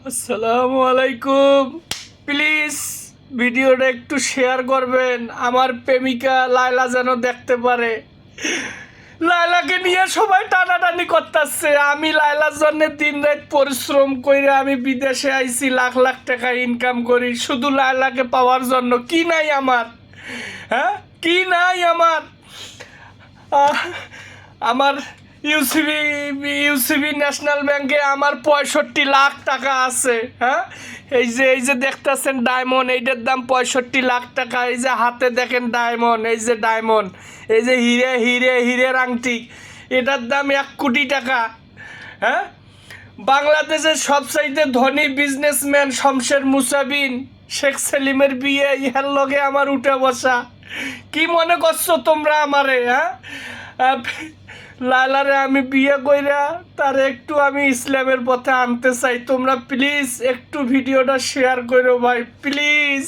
আসসালামু আলাইকুম। প্লিজ ভিডিওটা একটু শেয়ার করবেন, আমার প্রেমিকা লায়লা যেন দেখতে পারে। লায়লাকে নিয়ে সবাই টানাটানি করতেছে। আমি লায়লার জন্য দিন রাত পরিশ্রম করে আমি বিদেশে আইছি, লাখ লাখ টাকা ইনকাম করি শুধু লায়লাকে পাওয়ার জন্য। কি নাই আমার? হ্যাঁ, কি নাই আমার? আহ, আমার ইউসিবি ইউসিবি ন্যাশনাল ব্যাংকে আমার 65 লাখ টাকা আছে। হ্যাঁ, এই যে দেখতেছেন ডায়মন্ড, এইটার দাম 65 লাখ টাকা। এই যে হাতে দেখেন ডায়মন্ড, এই যে ডায়মন্ড, এই যে হিরের আংটি, এটার দাম 1 কোটি টাকা। হ্যাঁ, বাংলাদেশের সবচাইতে ধনী বিজনেসম্যান শমশের মুসাবিন শেখ সেলিমের বিয়ে, ইহার লগে আমার উঠে বসা। কি মনে করছো তোমরা আমারে? হ্যাঁ, আহ, লায়লারে আমি বিয়ে কইরা তার একটু আমি ইসলামের পথে আনতে চাই। তোমরা প্লিজ একটু ভিডিওটা শেয়ার করো ভাই, প্লিজ।